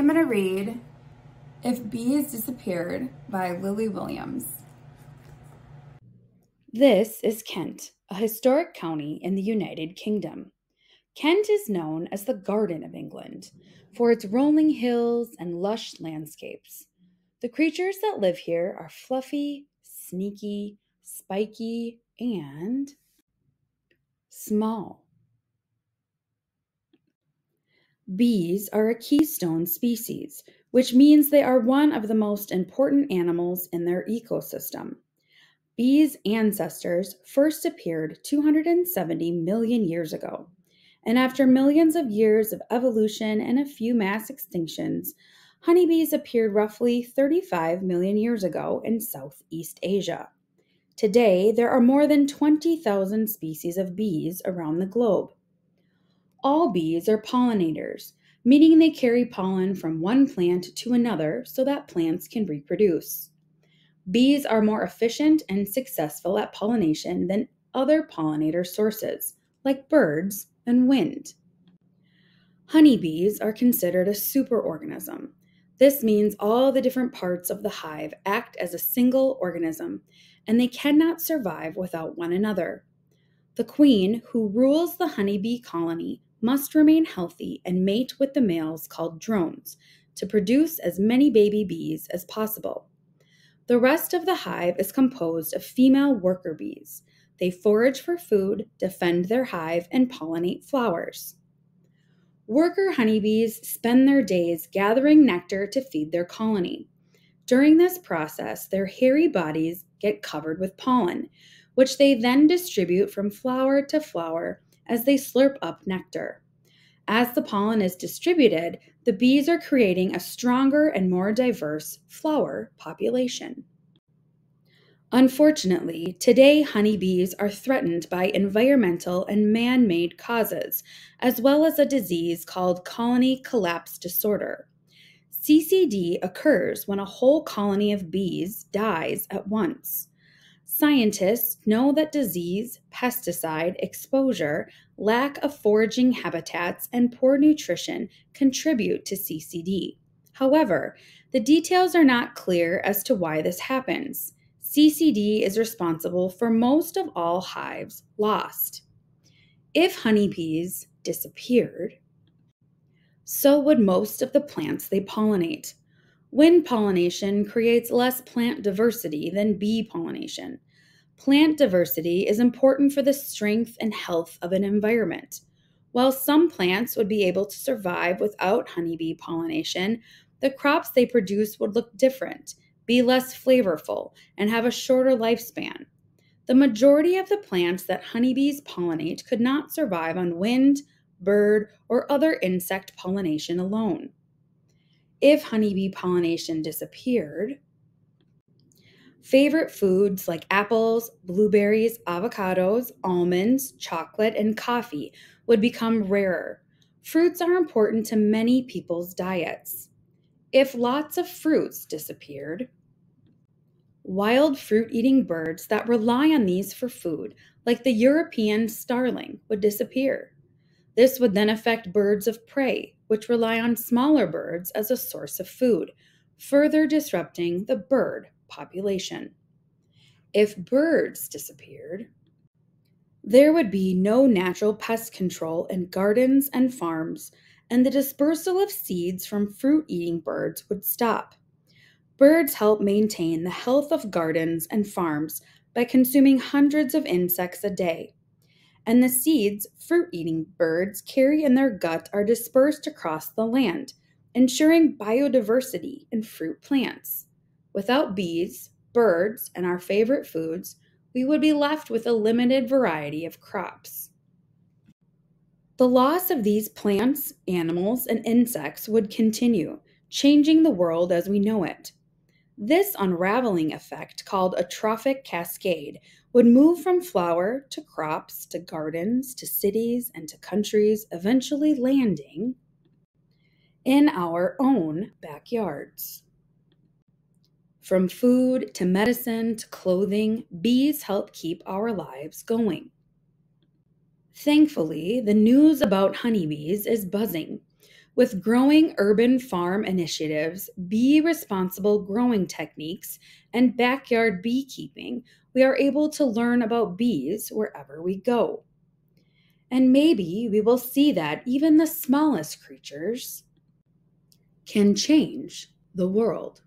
going to read If Bees Disappeared by Lily Williams. This is Kent, a historic county in the United Kingdom. Kent is known as the Garden of England for its rolling hills and lush landscapes. The creatures that live here are fluffy, sneaky, spiky, and small. Bees are a keystone species, which means they are one of the most important animals in their ecosystem. Bees' ancestors first appeared 270 million years ago, and after millions of years of evolution and a few mass extinctions, honeybees appeared roughly 35 million years ago in Southeast Asia. Today, there are more than 20,000 species of bees around the globe. All bees are pollinators, meaning they carry pollen from one plant to another so that plants can reproduce. Bees are more efficient and successful at pollination than other pollinator sources, like birds and wind. Honeybees are considered a superorganism. This means all the different parts of the hive act as a single organism, and they cannot survive without one another. The queen, who rules the honeybee colony, must remain healthy and mate with the males called drones to produce as many baby bees as possible. The rest of the hive is composed of female worker bees. They forage for food, defend their hive, and pollinate flowers. Worker honeybees spend their days gathering nectar to feed their colony. During this process, their hairy bodies get covered with pollen, which they then distribute from flower to flower as they slurp up nectar. As the pollen is distributed, the bees are creating a stronger and more diverse flower population. Unfortunately, today honeybees are threatened by environmental and man-made causes, as well as a disease called colony collapse disorder. CCD occurs when a whole colony of bees dies at once. Scientists know that disease, pesticide exposure, lack of foraging habitats, and poor nutrition contribute to CCD. However, the details are not clear as to why this happens. CCD is responsible for most of all hives lost. If honeybees disappeared, so would most of the plants they pollinate. Wind pollination creates less plant diversity than bee pollination. Plant diversity is important for the strength and health of an environment. While some plants would be able to survive without honeybee pollination, the crops they produce would look different, be less flavorful, and have a shorter lifespan. The majority of the plants that honeybees pollinate could not survive on wind, bird, or other insect pollination alone. If honeybee pollination disappeared, favorite foods like apples, blueberries, avocados, almonds, chocolate, and coffee would become rarer. Fruits are important to many people's diets. If lots of fruits disappeared, wild fruit-eating birds that rely on these for food, like the European starling, would disappear. This would then affect birds of prey, which rely on smaller birds as a source of food, further disrupting the bird population. If birds disappeared, there would be no natural pest control in gardens and farms, and the dispersal of seeds from fruit-eating birds would stop. Birds help maintain the health of gardens and farms by consuming hundreds of insects a day, and the seeds fruit-eating birds carry in their gut are dispersed across the land, ensuring biodiversity in fruit plants. Without bees, birds, and our favorite foods, we would be left with a limited variety of crops. The loss of these plants, animals, and insects would continue, changing the world as we know it. This unraveling effect, called a trophic cascade, would move from flower to crops to gardens to cities and to countries, eventually landing in our own backyards. From food to medicine to clothing, bees help keep our lives going. Thankfully, the news about honeybees is buzzing. With growing urban farm initiatives, bee responsible growing techniques, and backyard beekeeping, we are able to learn about bees wherever we go. And maybe we will see that even the smallest creatures can change the world.